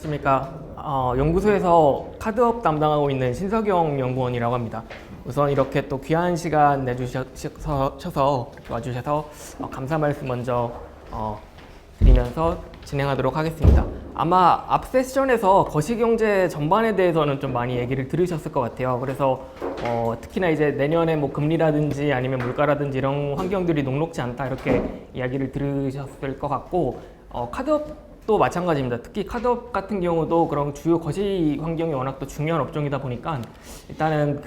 안녕하십니까. 연구소에서 카드업 담당하고 있는 신석영 연구원이라고 합니다. 우선 이렇게 또 귀한 시간 내주셔서 와주셔서 감사 말씀 먼저 드리면서 진행하도록 하겠습니다. 아마 앞 세션에서 거시경제 전반에 대해서는 좀 많이 얘기를 들으셨을 것 같아요. 그래서 특히나 이제 내년에 뭐 금리라든지 아니면 물가라든지 이런 환경들이 녹록지 않다 이렇게 이야기를 들으셨을 것 같고, 카드업도 마찬가지입니다. 특히 카드업 같은 경우도 그런 주요 거시 환경이 워낙 또 중요한 업종이다 보니까 일단은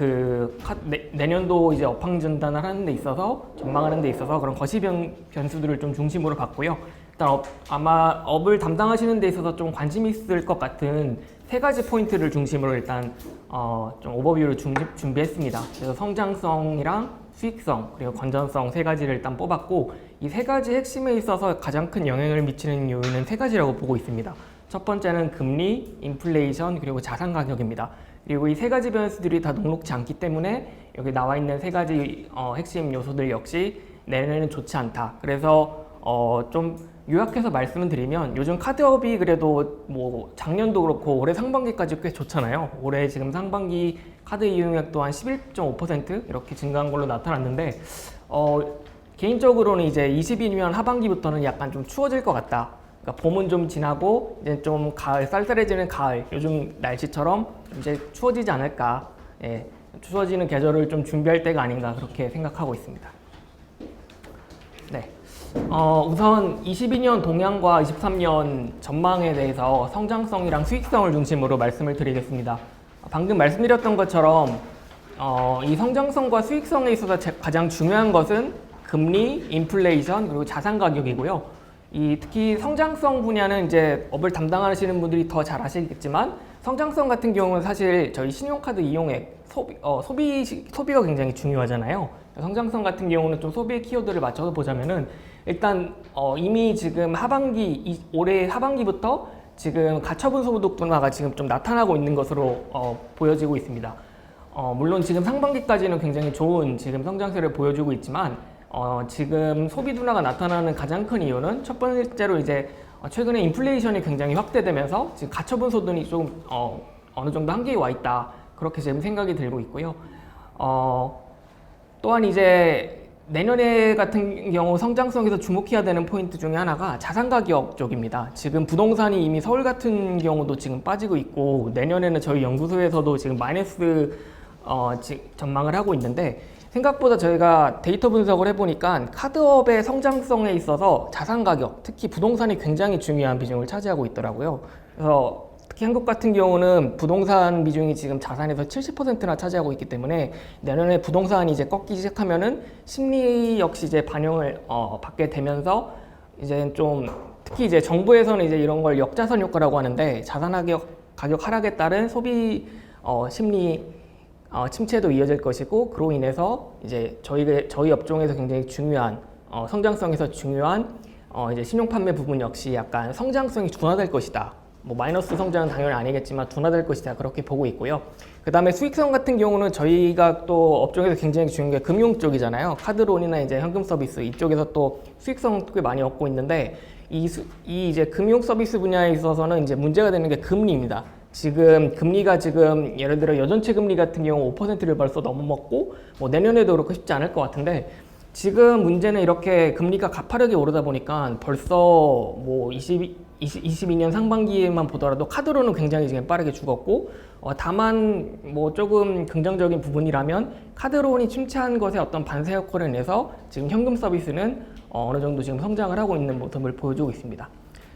내년도 이제 업황 진단을 하는 데 있어서 전망하는 데 있어서 그런 거시 변수들을 좀 중심으로 봤고요. 일단 아마 업을 담당하시는 데 있어서 좀 관심 있을 것 같은 세 가지 포인트를 중심으로 일단 좀 오버뷰를 준비했습니다. 그래서 성장성이랑 수익성 그리고 건전성 세 가지를 일단 뽑았고, 이 세 가지 핵심에 있어서 가장 큰 영향을 미치는 요인은 세 가지라고 보고 있습니다. 첫 번째는 금리, 인플레이션 그리고 자산 가격입니다. 그리고 이 세 가지 변수들이 다 녹록지 않기 때문에 여기 나와 있는 세 가지 핵심 요소들 역시 내년에는 좋지 않다. 그래서 좀 요약해서 말씀을 드리면, 요즘 카드업이 그래도 뭐 작년도 그렇고 올해 상반기까지 꽤 좋잖아요. 올해 지금 상반기 카드 이용액 또한 11.5% 이렇게 증가한 걸로 나타났는데, 개인적으로는 이제 22년 하반기부터는 약간 좀 추워질 것 같다. 그러니까 봄은 좀 지나고 이제 좀 가을, 쌀쌀해지는 가을, 요즘 날씨처럼 이제 추워지지 않을까. 예, 추워지는 계절을 좀 준비할 때가 아닌가 그렇게 생각하고 있습니다. 네. 우선 22년 동향과 23년 전망에 대해서 성장성이랑 수익성을 중심으로 말씀을 드리겠습니다. 방금 말씀드렸던 것처럼 이 성장성과 수익성에 있어서 가장 중요한 것은 금리, 인플레이션 그리고 자산 가격이고요. 특히 성장성 분야는 이제 업을 담당하시는 분들이 더 잘 아시겠지만, 성장성 같은 경우는 사실 저희 신용카드 이용액 소비가 굉장히 중요하잖아요. 성장성 같은 경우는 좀 소비의 키워드를 맞춰서 보자면은, 일단 이미 지금 올해 하반기부터 지금 가처분 소득 둔화가 지금 좀 나타나고 있는 것으로 보여지고 있습니다. 물론 지금 상반기까지는 굉장히 좋은 지금 성장세를 보여주고 있지만, 지금 소비 둔화가 나타나는 가장 큰 이유는 첫 번째로 이제 최근에 인플레이션이 굉장히 확대되면서 지금 가처분 소득이 좀 어느 정도 한계에 와 있다, 그렇게 지금 생각이 들고 있고요. 또한 이제 내년에 같은 경우 성장성에서 주목해야 되는 포인트 중에 하나가 자산 가격 쪽입니다. 지금 부동산이 이미 서울 같은 경우도 지금 빠지고 있고, 내년에는 저희 연구소에서도 지금 마이너스 전망을 하고 있는데, 생각보다 저희가 데이터 분석을 해보니까 카드업의 성장성에 있어서 자산 가격, 특히 부동산이 굉장히 중요한 비중을 차지하고 있더라고요. 그래서 특히 한국 같은 경우는 부동산 비중이 지금 자산에서 70%나 차지하고 있기 때문에, 내년에 부동산이 이제 꺾이기 시작하면은 심리 역시 이제 반영을 받게 되면서, 이제 좀 특히 이제 정부에서는 이제 이런 걸 역자선 효과라고 하는데, 자산 가격 하락에 따른 소비 심리 침체도 이어질 것이고, 그로 인해서 이제 저희 업종에서 굉장히 중요한 성장성에서 중요한 이제 신용 판매 부분 역시 약간 성장성이 둔화될 것이다. 뭐 마이너스 성장은 당연히 아니겠지만 둔화될 것이다, 그렇게 보고 있고요. 그 다음에 수익성 같은 경우는 저희가 또 업종에서 굉장히 중요한 게 금융 쪽이잖아요. 카드론이나 이제 현금 서비스 이쪽에서 또 수익성 꽤 많이 얻고 있는데, 이 이제 금융 서비스 분야에 있어서는 이제 문제가 되는 게 금리입니다. 지금 금리가 지금 예를 들어 여전체 금리 같은 경우 5%를 벌써 넘어먹고, 뭐 내년에도 그렇고 쉽지 않을 것 같은데, 지금 문제는 이렇게 금리가 가파르게 오르다 보니까 벌써 뭐 22년 상반기에만 보더라도 카드로는 굉장히 지금 빠르게 죽었고, 다만 뭐 조금 긍정적인 부분이라면 카드론이 침체한 것에 어떤 반사 효과를 내서 지금 현금 서비스는 어느 정도 지금 성장을 하고 있는 모습을 보여주고 있습니다.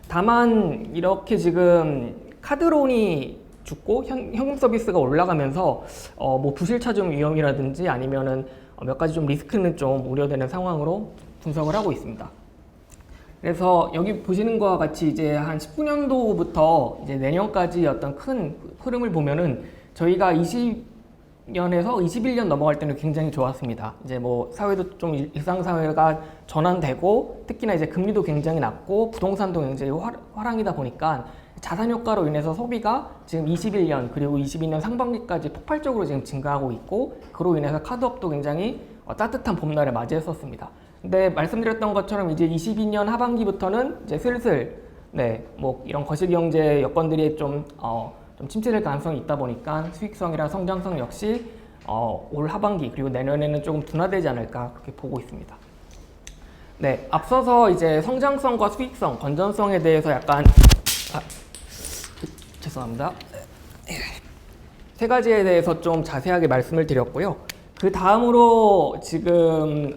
다만 이렇게 지금 카드론이 죽고 현금 서비스가 올라가면서 뭐 부실 차점 위험이라든지 아니면은 몇 가지 좀 리스크는 좀 우려되는 상황으로 분석을 하고 있습니다. 그래서 여기 보시는 것과 같이 이제 한 19년도부터 이제 내년까지 어떤 큰 흐름을 보면은, 저희가 20년에서 21년 넘어갈 때는 굉장히 좋았습니다. 이제 뭐 사회도 좀 일상사회가 전환되고, 특히나 이제 금리도 굉장히 낮고 부동산도 굉장히 화랑이다 보니까 자산 효과로 인해서 소비가 지금 21년 그리고 22년 상반기까지 폭발적으로 지금 증가하고 있고, 그로 인해서 카드업도 굉장히 따뜻한 봄날을 맞이했었습니다. 근데 말씀드렸던 것처럼 이제 22년 하반기부터는 이제 슬슬 네, 뭐 이런 거시경제 여건들이 좀 침체될 가능성이 있다 보니까 수익성이랑 성장성 역시 올 하반기 그리고 내년에는 조금 둔화되지 않을까 그렇게 보고 있습니다. 네, 앞서서 이제 성장성과 수익성, 건전성에 대해서 약간 죄송합니다. 세 가지에 대해서 좀 자세하게 말씀을 드렸고요. 그 다음으로 지금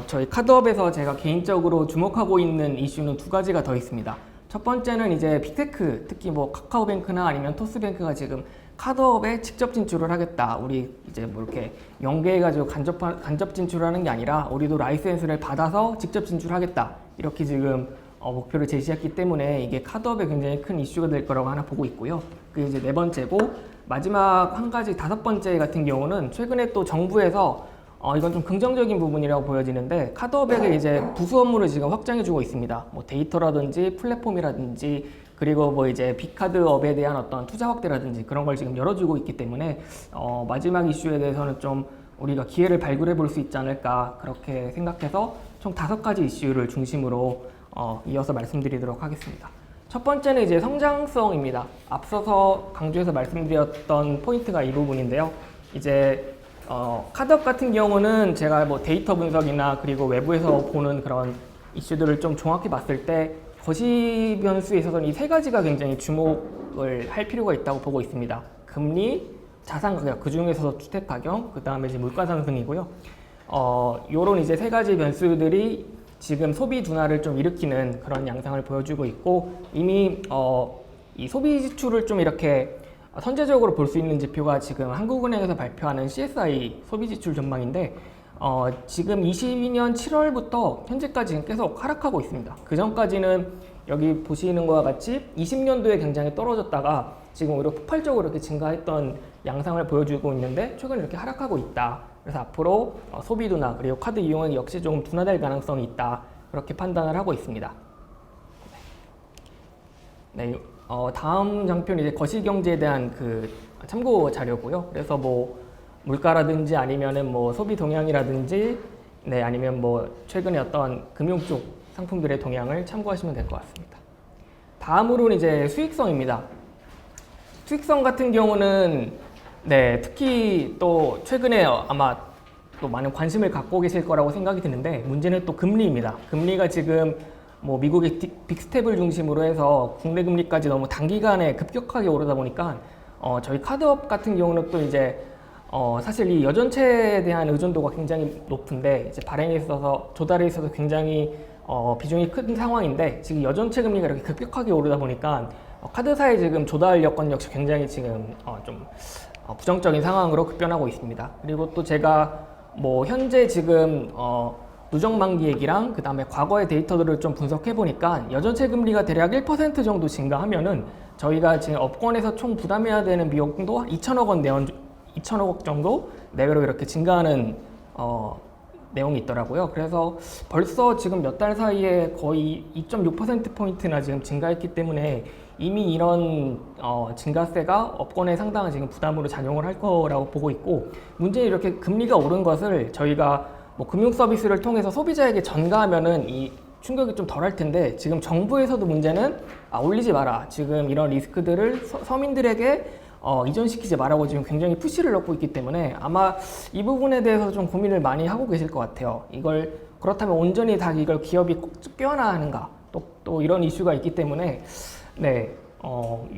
저희 카드업에서 제가 개인적으로 주목하고 있는 이슈는 두 가지가 더 있습니다. 첫 번째는 이제 빅테크, 특히 뭐 카카오뱅크나 아니면 토스뱅크가 지금 카드업에 직접 진출을 하겠다. 우리 이제 뭐 이렇게 연계해가지고 간접 진출하는 게 아니라 우리도 라이센스를 받아서 직접 진출하겠다. 이렇게 지금 목표를 제시했기 때문에 이게 카드업에 굉장히 큰 이슈가 될 거라고 하나 보고 있고요. 그게 이제 네 번째고, 마지막 한 가지 다섯 번째 같은 경우는 최근에 또 정부에서 이건 좀 긍정적인 부분이라고 보여지는데 카드업에게 이제 부수 업무를 지금 확장해주고 있습니다. 뭐 데이터라든지 플랫폼이라든지 그리고 뭐 이제 빅카드업에 대한 어떤 투자 확대라든지 그런 걸 지금 열어주고 있기 때문에 마지막 이슈에 대해서는 좀 우리가 기회를 발굴해 볼 수 있지 않을까 그렇게 생각해서 총 다섯 가지 이슈를 중심으로 이어서 말씀드리도록 하겠습니다. 첫 번째는 이제 성장성입니다. 앞서서 강조해서 말씀드렸던 포인트가 이 부분인데요. 이제 카드업 같은 경우는 제가 뭐 데이터 분석이나 그리고 외부에서 보는 그런 이슈들을 좀 종합해 봤을 때 거시 변수에 있어서는 이 세 가지가 굉장히 주목을 할 필요가 있다고 보고 있습니다. 금리, 자산 가격, 그 중에서도 주택 가격, 그 다음에 이제 물가 상승이고요. 요런 이제 세 가지 변수들이 지금 소비 둔화를 좀 일으키는 그런 양상을 보여주고 있고, 이미 이 소비 지출을 좀 이렇게 선제적으로 볼 수 있는 지표가 지금 한국은행에서 발표하는 CSI 소비 지출 전망인데 지금 22년 7월부터 현재까지 지금 계속 하락하고 있습니다. 그 전까지는 여기 보시는 것과 같이 20년도에 굉장히 떨어졌다가 지금 오히려 폭발적으로 이렇게 증가했던 양상을 보여주고 있는데 최근에 이렇게 하락하고 있다. 그래서 앞으로 소비 둔화 그리고 카드 이용액이 역시 조금 둔화될 가능성이 있다. 그렇게 판단을 하고 있습니다. 네, 다음 장표는 이제 거시경제에 대한 그 참고 자료고요. 그래서 뭐 물가라든지 아니면은 뭐 소비 동향이라든지 네, 아니면 뭐 최근에 어떤 금융 쪽 상품들의 동향을 참고하시면 될 것 같습니다. 다음으로는 이제 수익성입니다. 수익성 같은 경우는 네, 특히 또 최근에 아마 또 많은 관심을 갖고 계실 거라고 생각이 드는데 문제는 또 금리입니다. 금리가 지금 뭐 미국의 빅스텝을 중심으로 해서 국내 금리까지 너무 단기간에 급격하게 오르다 보니까 저희 카드업 같은 경우는 또 이제 사실 이 여전체에 대한 의존도가 굉장히 높은데 이제 발행에 있어서 조달에 있어서 굉장히 비중이 큰 상황인데 지금 여전체 금리가 이렇게 급격하게 오르다 보니까 카드사의 지금 조달 여건 역시 굉장히 지금 좀 부정적인 상황으로 급변하고 있습니다. 그리고 또 제가 뭐 현재 지금 누적 만기액이랑 그 다음에 과거의 데이터들을 좀 분석해 보니까 여전체 금리가 대략 1% 정도 증가하면은 저희가 지금 업권에서 총 부담해야 되는 비용도 2천억 원 2천억 정도 내외로 이렇게 증가하는 내용이 있더라고요. 그래서 벌써 지금 몇 달 사이에 거의 2.6%포인트나 지금 증가했기 때문에 이미 이런 증가세가 업권에 상당한 지금 부담으로 작용을 할 거라고 보고 있고, 문제는 이렇게 금리가 오른 것을 저희가 뭐 금융 서비스를 통해서 소비자에게 전가하면은 이 충격이 좀 덜 할 텐데 지금 정부에서도 문제는 올리지 마라. 지금 이런 리스크들을 서민들에게 이전시키지 말라고 지금 굉장히 푸시를 넣고 있기 때문에 아마 이 부분에 대해서 좀 고민을 많이 하고 계실 것 같아요. 이걸 그렇다면 온전히 다 이걸 기업이 꼭 껴안아야 하는가? 또 이런 이슈가 있기 때문에 네,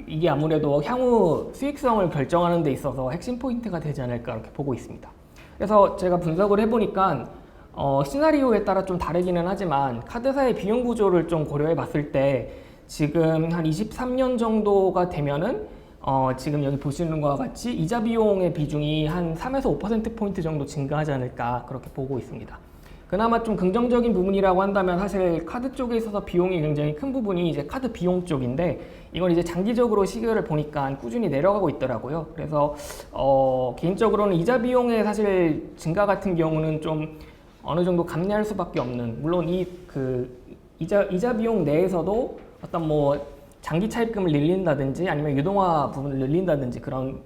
이게 아무래도 향후 수익성을 결정하는 데 있어서 핵심 포인트가 되지 않을까 이렇게 보고 있습니다. 그래서 제가 분석을 해보니까 시나리오에 따라 좀 다르기는 하지만 카드사의 비용 구조를 좀 고려해 봤을 때 지금 한 23년 정도가 되면은 지금 여기 보시는 것과 같이 이자 비용의 비중이 한 3에서 5%포인트 정도 증가하지 않을까 그렇게 보고 있습니다. 그나마 좀 긍정적인 부분이라고 한다면 사실 카드 쪽에 있어서 비용이 굉장히 큰 부분이 이제 카드 비용 쪽인데 이건 이제 장기적으로 시계를 보니까 꾸준히 내려가고 있더라고요. 그래서 개인적으로는 이자 비용의 사실 증가 같은 경우는 좀 어느 정도 감내할 수밖에 없는, 물론 이자 비용 내에서도 어떤 뭐 장기 차입금을 늘린다든지 아니면 유동화 부분을 늘린다든지 그런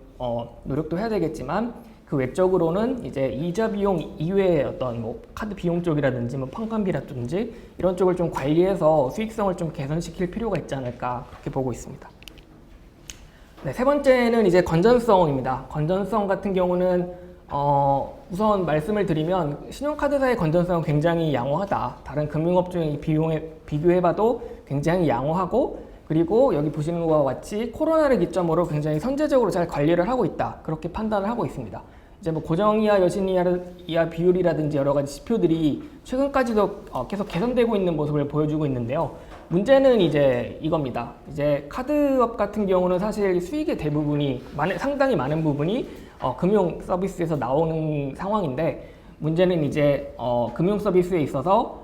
노력도 해야 되겠지만 그 외적으로는 이제 이자 비용 이외의 어떤 뭐 카드 비용 쪽이라든지 뭐 판관비라든지 이런 쪽을 좀 관리해서 수익성을 좀 개선시킬 필요가 있지 않을까 그렇게 보고 있습니다. 네, 세 번째는 이제 건전성입니다. 건전성 같은 경우는 우선 말씀을 드리면 신용카드사의 건전성은 굉장히 양호하다. 다른 금융업종의 비교해봐도 굉장히 양호하고, 그리고 여기 보시는 것과 같이 코로나를 기점으로 굉장히 선제적으로 잘 관리를 하고 있다. 그렇게 판단을 하고 있습니다. 이제 뭐 고정이하, 여신이하 비율이라든지 여러 가지 지표들이 최근까지도 계속 개선되고 있는 모습을 보여주고 있는데요. 문제는 이제 이겁니다. 이제 카드업 같은 경우는 사실 수익의 대부분이 상당히 많은 부분이 금융 서비스에서 나오는 상황인데, 문제는 이제 금융 서비스에 있어서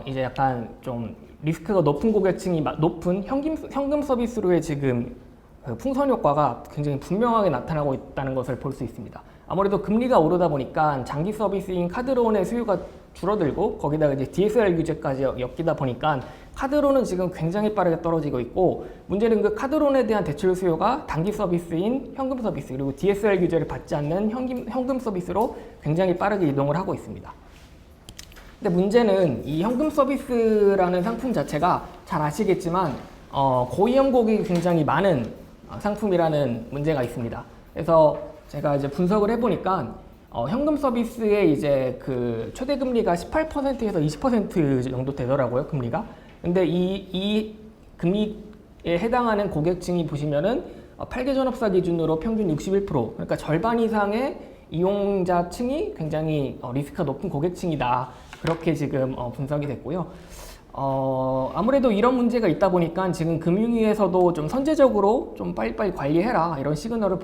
이제 약간 좀 리스크가 높은 고객층이 높은 현금 서비스로의 지금 풍선 효과가 굉장히 분명하게 나타나고 있다는 것을 볼 수 있습니다. 아무래도 금리가 오르다 보니까 장기 서비스인 카드론의 수요가 줄어들고, 거기다가 이제 DSR 규제까지 엮이다 보니까 카드론은 지금 굉장히 빠르게 떨어지고 있고, 문제는 그 카드론에 대한 대출 수요가 단기 서비스인 현금 서비스, 그리고 DSR 규제를 받지 않는 현금 서비스로 굉장히 빠르게 이동을 하고 있습니다. 근데 문제는 이 현금 서비스라는 상품 자체가 잘 아시겠지만 고위험 고객이 굉장히 많은 상품이라는 문제가 있습니다. 그래서 제가 이제 분석을 해보니까 현금 서비스의 이제 그 최대 금리가 18%에서 20% 정도 되더라고요, 금리가. 근데 이 금리에 해당하는 고객층이 보시면은 8개 전업사 기준으로 평균 61%, 그러니까 절반 이상의 이용자층이 굉장히 리스크가 높은 고객층이다. 그렇게 지금 분석이 됐고요. 아무래도 이런 문제가 있다 보니까 지금 금융위에서도 좀 선제적으로 좀 빨리빨리 관리해라 이런 시그널을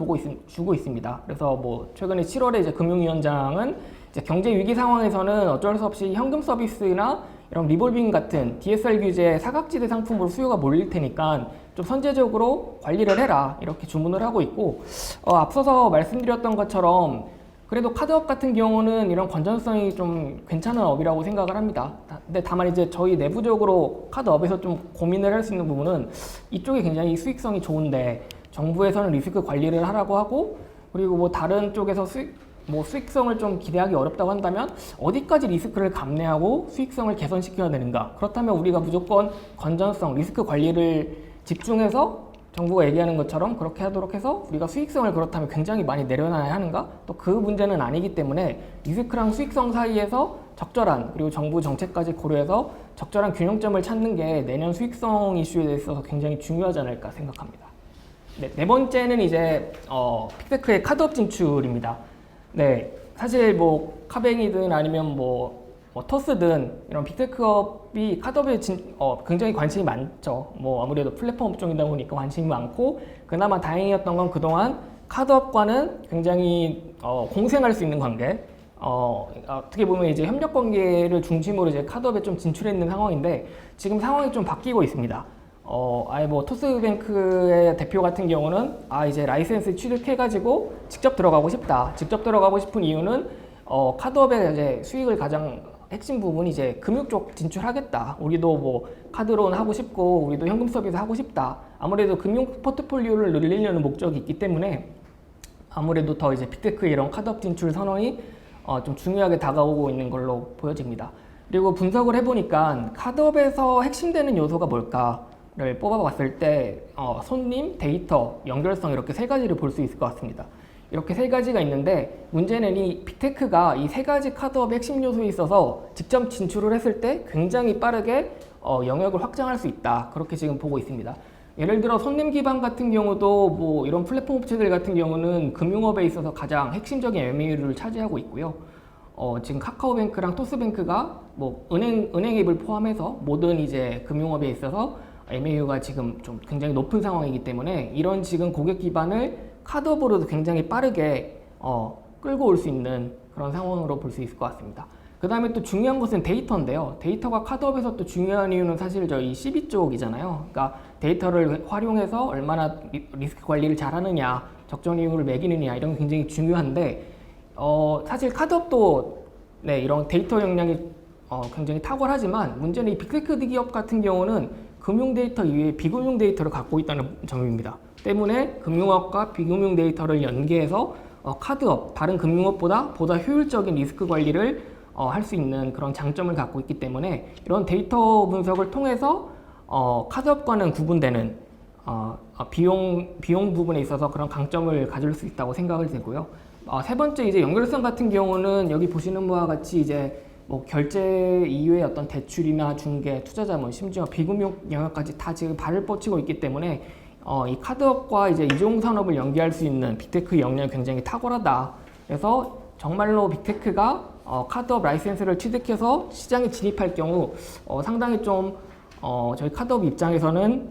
주고 있습니다. 그래서 뭐 최근에 7월에 이제 금융위원장은 이제 경제 위기 상황에서는 어쩔 수 없이 현금 서비스나 이런 리볼빙 같은 DSR 규제 사각지대 상품으로 수요가 몰릴 테니까 좀 선제적으로 관리를 해라 이렇게 주문을 하고 있고, 앞서서 말씀드렸던 것처럼 그래도 카드업 같은 경우는 이런 건전성이 좀 괜찮은 업이라고 생각을 합니다. 근데 다만 이제 저희 내부적으로 카드업에서 좀 고민을 할 수 있는 부분은 이쪽이 굉장히 수익성이 좋은데 정부에서는 리스크 관리를 하라고 하고, 그리고 뭐 다른 쪽에서 수익성을 좀 기대하기 어렵다고 한다면 어디까지 리스크를 감내하고 수익성을 개선시켜야 되는가? 그렇다면 우리가 무조건 건전성, 리스크 관리를 집중해서 정부가 얘기하는 것처럼 그렇게 하도록 해서 우리가 수익성을 그렇다면 굉장히 많이 내려놔야 하는가? 또 그 문제는 아니기 때문에 리스크랑 수익성 사이에서 적절한, 그리고 정부 정책까지 고려해서 적절한 균형점을 찾는 게 내년 수익성 이슈에 있어서 굉장히 중요하지 않을까 생각합니다. 네 번째는 이제 픽테크의 카드업 진출입니다. 네, 사실 뭐 카뱅이든 아니면 뭐 토스든 이런 빅테크업이 카드업에 굉장히 관심이 많죠. 뭐 아무래도 플랫폼 업종이다 보니까 관심이 많고, 그나마 다행이었던 건 그동안 카드업과는 굉장히 공생할 수 있는 관계, 어떻게 보면 이제 협력 관계를 중심으로 이제 카드업에 좀 진출했는 상황인데, 지금 상황이 좀 바뀌고 있습니다. 아예 뭐 토스뱅크의 대표 같은 경우는 이제 라이센스 취득해가지고 직접 들어가고 싶다. 직접 들어가고 싶은 이유는 카드업의 이제 수익을 가장 핵심 부분이 이제 금융 쪽 진출하겠다. 우리도 뭐 카드론 하고 싶고 우리도 현금 서비스 하고 싶다. 아무래도 금융 포트폴리오를 늘리려는 목적이 있기 때문에 아무래도 더 이제 빅테크의 이런 카드업 진출 선언이 좀 중요하게 다가오고 있는 걸로 보여집니다. 그리고 분석을 해보니까 카드업에서 핵심되는 요소가 뭘까를 뽑아봤을 때 손님, 데이터, 연결성 이렇게 세 가지를 볼 수 있을 것 같습니다. 이렇게 세 가지가 있는데, 문제는 이 빅테크가 이 세 가지 카드업의 핵심 요소에 있어서 직접 진출을 했을 때 굉장히 빠르게 영역을 확장할 수 있다. 그렇게 지금 보고 있습니다. 예를 들어 손님 기반 같은 경우도 뭐 이런 플랫폼 업체들 같은 경우는 금융업에 있어서 가장 핵심적인 MAU를 차지하고 있고요. 지금 카카오뱅크랑 토스뱅크가 뭐 은행 앱을 포함해서 모든 이제 금융업에 있어서 MAU가 지금 좀 굉장히 높은 상황이기 때문에 이런 지금 고객 기반을 카드업으로도 굉장히 빠르게 끌고 올 수 있는 그런 상황으로 볼 수 있을 것 같습니다. 그 다음에 또 중요한 것은 데이터인데요. 데이터가 카드업에서 또 중요한 이유는 사실 저희 CB 쪽이잖아요. 그러니까 데이터를 활용해서 얼마나 리스크 관리를 잘하느냐, 적정 이익을 매기느냐 이런 게 굉장히 중요한데, 사실 카드업도 이런 데이터 역량이 굉장히 탁월하지만 문제는 이 빅테크 기업 같은 경우는 금융 데이터 이외에 비금융 데이터를 갖고 있다는 점입니다. 때문에 금융업과 비금융 데이터를 연계해서 카드업, 다른 금융업보다 보다 효율적인 리스크 관리를 할 수 있는 그런 장점을 갖고 있기 때문에 이런 데이터 분석을 통해서 카드업과는 구분되는 비용 부분에 있어서 그런 강점을 가질 수 있다고 생각을 들고요. 세 번째 이제 연결성 같은 경우는 여기 보시는 바와 같이 이제 뭐 결제 이후의 어떤 대출이나 중개, 투자자문, 심지어 비금융 영역까지 다 지금 발을 뻗치고 있기 때문에 이 카드업과 이제 이종 산업을 연계할 수 있는 빅테크 역량이 굉장히 탁월하다. 그래서 정말로 빅테크가 카드업 라이센스를 취득해서 시장에 진입할 경우 상당히 좀 저희 카드업 입장에서는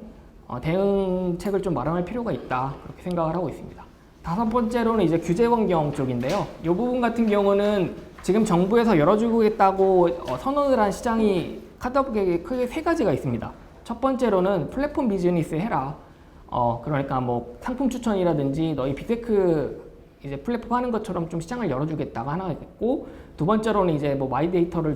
대응책을 좀 마련할 필요가 있다. 그렇게 생각을 하고 있습니다. 다섯 번째로는 이제 규제 환경 쪽인데요. 이 부분 같은 경우는 지금 정부에서 열어주겠다고 선언을 한 시장이 카드업계에 크게 세 가지가 있습니다. 첫 번째로는 플랫폼 비즈니스 해라. 그러니까 뭐 상품 추천이라든지 너희 빅테크 이제 플랫폼 하는 것처럼 좀 시장을 열어주겠다가 하나 있고, 두 번째로는 이제 뭐 마이 데이터를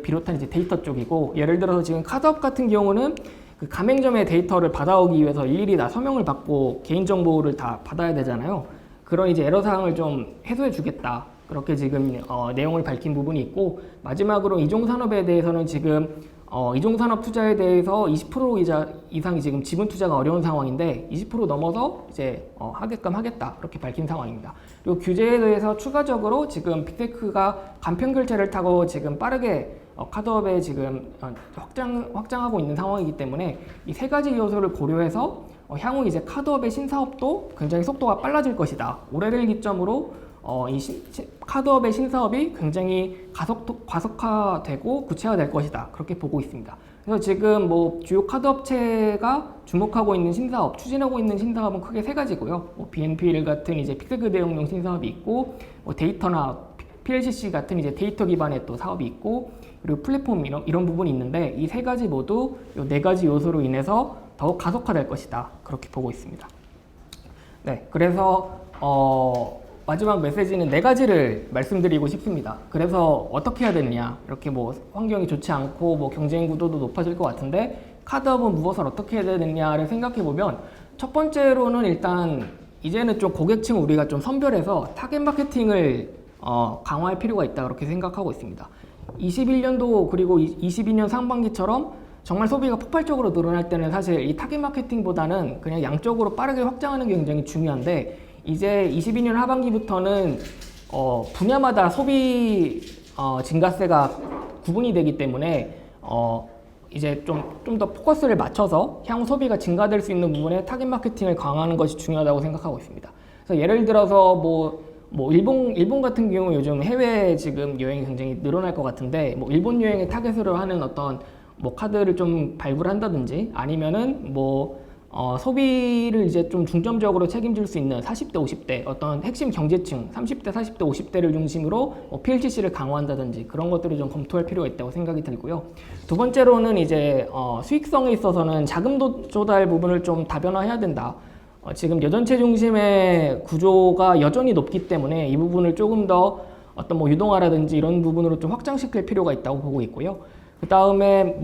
비롯한 이제 데이터 쪽이고, 예를 들어서 지금 카드업 같은 경우는 그 가맹점의 데이터를 받아오기 위해서 일일이 다 서명을 받고 개인정보를 다 받아야 되잖아요. 그런 이제 애로사항을 좀 해소해 주겠다. 그렇게 지금 내용을 밝힌 부분이 있고, 마지막으로 이종산업에 대해서는 지금 이종산업 투자에 대해서 20% 이상이 지금 지분 투자가 어려운 상황인데 20% 넘어서 이제 하게끔 하겠다. 그렇게 밝힌 상황입니다. 그리고 규제에 대해서 추가적으로 지금 빅테크가 간편 결제를 타고 지금 빠르게 카드업에 지금 확장하고 있는 상황이기 때문에 이 세 가지 요소를 고려해서 향후 이제 카드업의 신사업도 굉장히 속도가 빨라질 것이다. 올해를 기점으로 카드업의 신사업이 굉장히 가속화되고 구체화될 것이다. 그렇게 보고 있습니다. 그래서 지금 뭐 주요 카드업체가 주목하고 있는 신사업, 추진하고 있는 신사업은 크게 세 가지고요. 뭐 BNPL 같은 이제 빅테크 대응용 신사업이 있고, 뭐 데이터나 PLCC 같은 이제 데이터 기반의 또 사업이 있고, 그리고 플랫폼 이런 부분이 있는데 이 세 가지 모두 이 네 가지 요소로 인해서 더욱 가속화될 것이다. 그렇게 보고 있습니다. 네, 그래서 마지막 메시지는 네 가지를 말씀드리고 싶습니다. 그래서 어떻게 해야 되느냐, 이렇게 뭐 환경이 좋지 않고 뭐 경쟁 구도도 높아질 것 같은데 카드업은 무엇을 어떻게 해야 되느냐를 생각해 보면, 첫 번째로는 일단 이제는 좀 고객층 우리가 좀 선별해서 타겟 마케팅을 강화할 필요가 있다. 그렇게 생각하고 있습니다. 21년도 그리고 22년 상반기처럼 정말 소비가 폭발적으로 늘어날 때는 사실 이 타겟 마케팅보다는 그냥 양적으로 빠르게 확장하는 게 굉장히 중요한데, 이제 22년 하반기부터는 분야마다 소비 증가세가 구분이 되기 때문에 이제 좀 더 포커스를 맞춰서 향후 소비가 증가될 수 있는 부분에 타겟 마케팅을 강화하는 것이 중요하다고 생각하고 있습니다. 그래서 예를 들어서 뭐 일본 같은 경우 요즘 해외 지금 여행이 굉장히 늘어날 것 같은데, 뭐 일본 여행에 타겟으로 하는 어떤 뭐 카드를 좀 발굴 한다든지, 아니면은 뭐 소비를 이제 좀 중점적으로 책임질 수 있는 40대, 50대 어떤 핵심 경제층 30대, 40대, 50대를 중심으로 PLCC를 강화한다든지 그런 것들을 좀 검토할 필요가 있다고 생각이 들고요. 두 번째로는 이제 수익성에 있어서는 자금 조달 부분을 좀 다변화해야 된다. 지금 여전체 중심의 구조가 여전히 높기 때문에 이 부분을 조금 더 어떤 뭐 유동화라든지 이런 부분으로 좀 확장시킬 필요가 있다고 보고 있고요. 그 다음에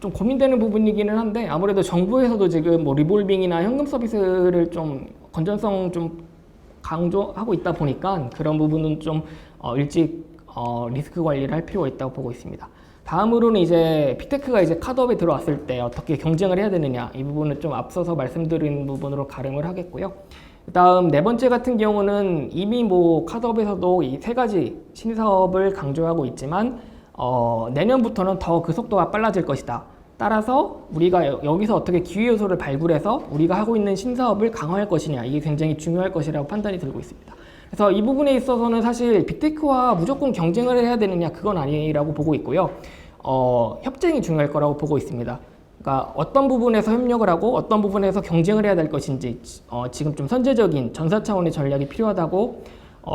좀 고민되는 부분이기는 한데, 아무래도 정부에서도 지금 뭐 리볼빙이나 현금 서비스를 좀 건전성 좀 강조하고 있다 보니까 그런 부분은 좀 일찍 리스크 관리를 할 필요가 있다고 보고 있습니다. 다음으로는 이제 빅테크가 이제 카드업에 들어왔을 때 어떻게 경쟁을 해야 되느냐, 이 부분을 좀 앞서서 말씀드린 부분으로 가름을 하겠고요. 그 다음 네 번째 같은 경우는 이미 뭐 카드업에서도 이 세 가지 신사업을 강조하고 있지만 내년부터는 더 그 속도가 빨라질 것이다. 따라서 우리가 여기서 어떻게 기회 요소를 발굴해서 우리가 하고 있는 신사업을 강화할 것이냐, 이게 굉장히 중요할 것이라고 판단이 들고 있습니다. 그래서 이 부분에 있어서는 사실 빅테크와 무조건 경쟁을 해야 되느냐, 그건 아니라고 보고 있고요. 협쟁이 중요할 거라고 보고 있습니다. 그러니까 어떤 부분에서 협력을 하고 어떤 부분에서 경쟁을 해야 될 것인지 지금 좀 선제적인 전사 차원의 전략이 필요하다고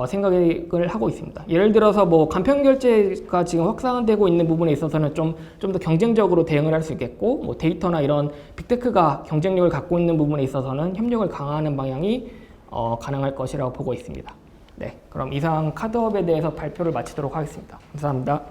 생각을 하고 있습니다. 예를 들어서 뭐 간편 결제가 지금 확산되고 있는 부분에 있어서는 좀 더 경쟁적으로 대응을 할 수 있겠고, 뭐 데이터나 이런 빅테크가 경쟁력을 갖고 있는 부분에 있어서는 협력을 강화하는 방향이 가능할 것이라고 보고 있습니다. 네, 그럼 이상 카드업에 대해서 발표를 마치도록 하겠습니다. 감사합니다.